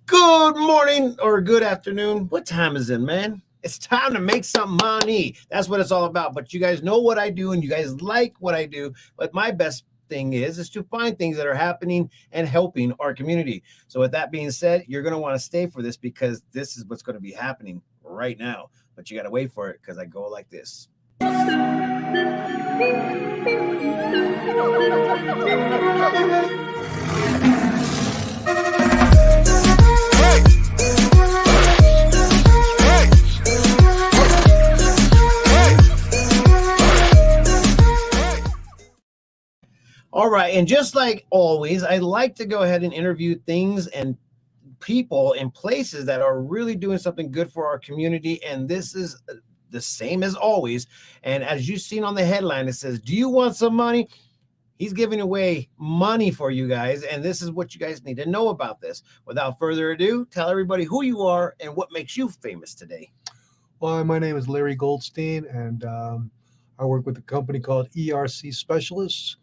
Good morning or good afternoon. What time is it, man? It's time to make some money. That's what it's all about. But you guys know what I do and you guys like what I do. But my best thing is to find things that are happening and helping our community. So with that being said, you're going to want to stay for this because this is what's going to be happening right now. But you got to wait for it because I go like this. All right. And just like always, I like to go ahead and interview things and people and places that are really doing something good for our community. And this is the same as always. And as you've seen on the headline, it says, do you want some money? He's giving away money for you guys. And this is what you guys need to know about this. Without further ado, tell everybody who you are and what makes you famous today. Well, my name is Larry Goldstein, and I work with a company called ERC Specialists.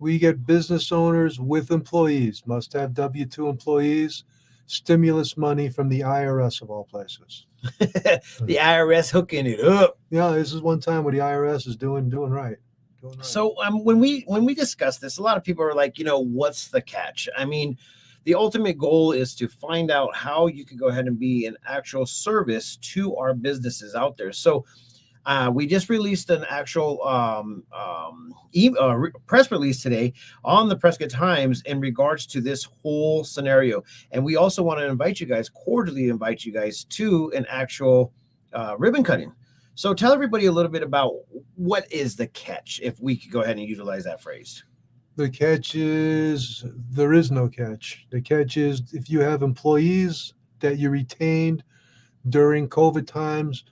We get business owners with employees, must have W-2 employees, stimulus money from the IRS of all places. The IRS hooking it up. Yeah, this is one time where the IRS is doing right. So when we discuss this, a lot of people are like, what's the catch? I mean, the ultimate goal is to find out how you can go ahead and be an actual service to our businesses out there. So we just released an actual press release today on the Prescott Times in regards to this whole scenario. And we also want to cordially invite you guys to an actual ribbon cutting. So tell everybody a little bit about what is the catch, if we could go ahead and utilize that phrase. The catch is there is no catch. The catch is if you have employees that you retained during COVID times,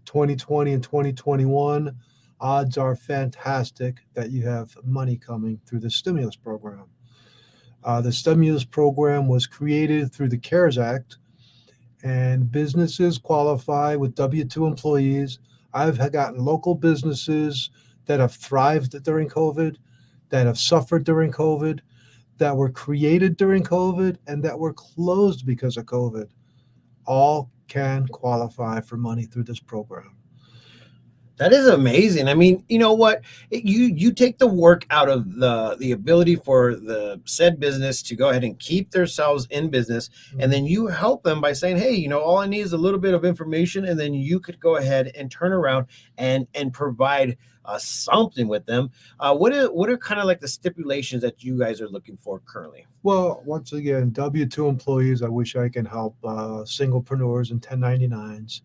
2020 and 2021, odds are fantastic that you have money coming through the stimulus program. The stimulus program was created through the CARES Act, and businesses qualify with W-2 employees. I've gotten local businesses that have thrived during COVID, that have suffered during COVID, that were created during COVID, and that were closed because of COVID. All can qualify for money through this program. That is amazing. I mean, you know what? You take the work out of the ability for the said business to go ahead and keep themselves in business, and then you help them by saying, hey, all I need is a little bit of information, and then you could go ahead and turn around and provide something with them. What are kind of like the stipulations that you guys are looking for currently? Well, once again, W-2 employees, I wish I can help singlepreneurs and 1099s.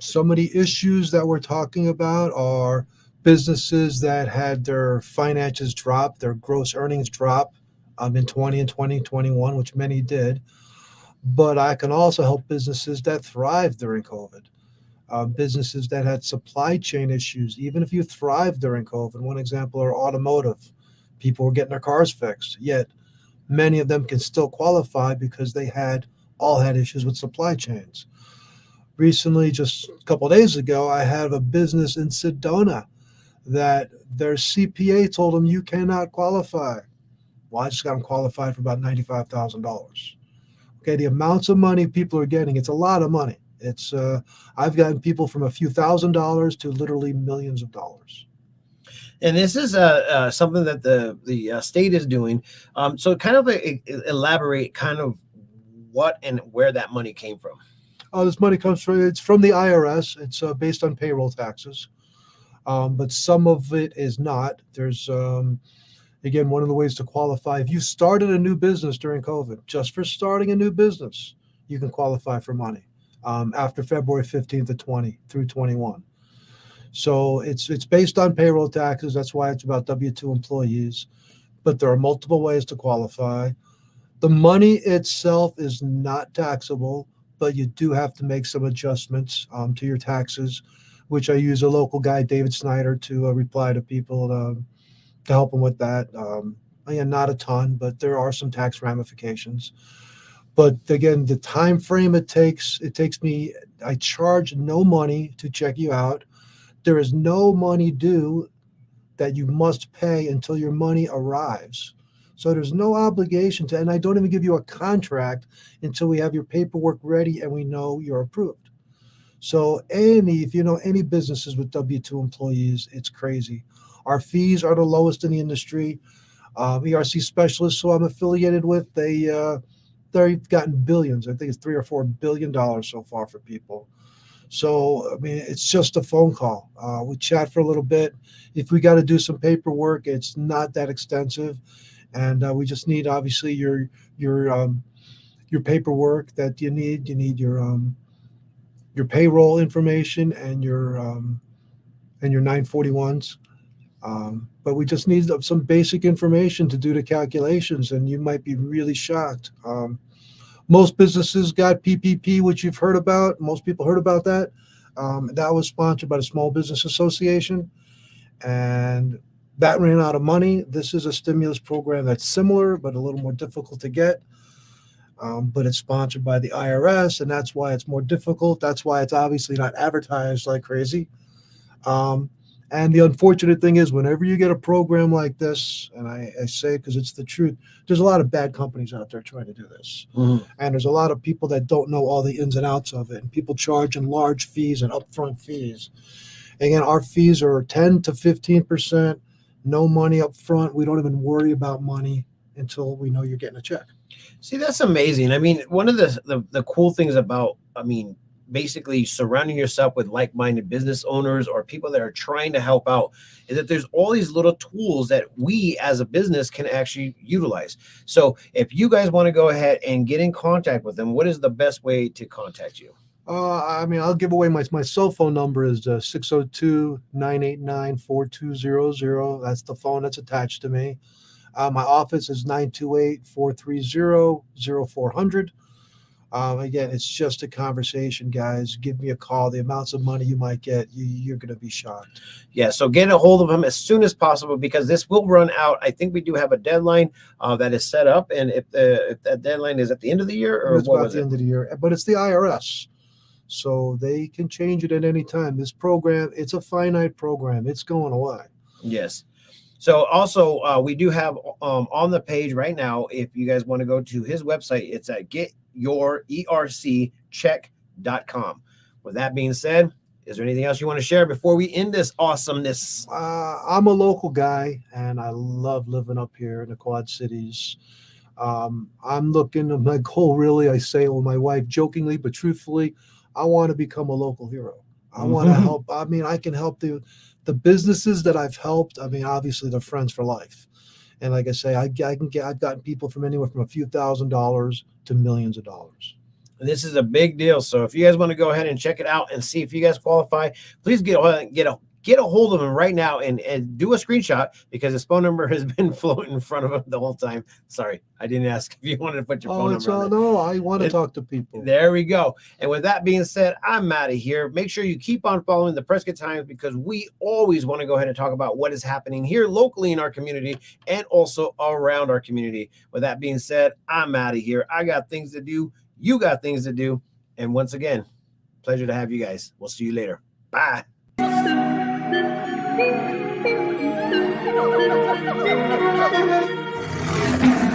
Some of the issues that we're talking about are businesses that had their finances drop, their gross earnings drop in 20 and 2021, which many did. But I can also help businesses that thrived during COVID, businesses that had supply chain issues, even if you thrived during COVID. One example are automotive. People were getting their cars fixed, yet many of them can still qualify because they all had issues with supply chains. Recently, just a couple of days ago, I had a business in Sedona that their CPA told them you cannot qualify. Well, I just got them qualified for about $95,000. Okay, the amounts of money people are getting, it's a lot of money. It's I've gotten people from a few $1,000s to literally millions of dollars. And this is something that the state is doing. So kind of elaborate kind of what and where that money came from. This money it's from the IRS. It's based on payroll taxes, but some of it is not. There's, again, one of the ways to qualify. If you started a new business during COVID, just for starting a new business, you can qualify for money after February 15th of 20 through 21. So it's based on payroll taxes. That's why it's about W-2 employees, but there are multiple ways to qualify. The money itself is not taxable, but you do have to make some adjustments to your taxes, which I use a local guy, David Snyder, to reply to people to help them with that. Again, not a ton, but there are some tax ramifications. But again, the time frame it takes me, I charge no money to check you out. There is no money due that you must pay until your money arrives. So there's no obligation to, and I don't even give you a contract until we have your paperwork ready and we know you're approved. So if you know any businesses with W-2 employees, it's crazy. Our fees are the lowest in the industry. ERC specialists who I'm affiliated with, they've gotten billions. I think it's $3 or $4 billion so far for people. So I mean, it's just a phone call. We chat for a little bit. If we got to do some paperwork, it's not that extensive, and we just need obviously your paperwork that you need. You need your payroll information and your 941s. But we just need some basic information to do the calculations, and you might be really shocked. Most businesses got PPP, which you've heard about. Most people heard about that. That was sponsored by the Small Business Association, and that ran out of money. This is a stimulus program that's similar, but a little more difficult to get. But it's sponsored by the IRS, and that's why it's more difficult. That's why it's obviously not advertised like crazy. And the unfortunate thing is, whenever you get a program like this, and I say it because it's the truth, there's a lot of bad companies out there trying to do this. Mhm. And there's a lot of people that don't know all the ins and outs of it. And people charging large fees and upfront fees. Again, our fees are 10 to 15%, no money up front. We don't even worry about money until we know you're getting a check. See, that's amazing. I mean, one of the cool things about, basically surrounding yourself with like-minded business owners or people that are trying to help out is that there's all these little tools that we as a business can actually utilize. So if you guys want to go ahead and get in contact with them, what is the best way to contact you? I'll give away my cell phone number is 602-989-4200. That's the phone that's attached to me. My office is 928-430-0400. Again, it's just a conversation, guys. Give me a call. The amounts of money you might get, you're going to be shocked. Yeah, so get a hold of them as soon as possible because this will run out. I think we do have a deadline that is set up, and if that deadline is at the end of the year, or it's what about was the it? end of the year, but it's the IRS, so they can change it at any time. This program, it's a finite program. It's going away. Yes. So also, we do have on the page right now, if you guys want to go to his website, it's at getyoureRCcheck.com. With that being said, is there anything else you want to share before we end this awesomeness? I'm a local guy, and I love living up here in the Quad Cities. I'm looking at my goal, really, I say it with my wife jokingly, but truthfully, I want to become a local hero. I want to help. I can help the businesses that I've helped. Obviously they're friends for life. And like I say, I've gotten people from anywhere from a few $1,000s to millions of dollars. And this is a big deal. So if you guys want to go ahead and check it out and see if you guys qualify, please get a hold of him right now and do a screenshot because his phone number has been floating in front of him the whole time. Sorry, I didn't ask if you wanted to put your phone number on. No, I want to talk to people. There we go. And with that being said, I'm out of here. Make sure you keep on following the Prescott Times because we always want to go ahead and talk about what is happening here locally in our community and also around our community. With that being said, I'm out of here. I got things to do. You got things to do. And once again, pleasure to have you guys. We'll see you later. Bye. Thank you.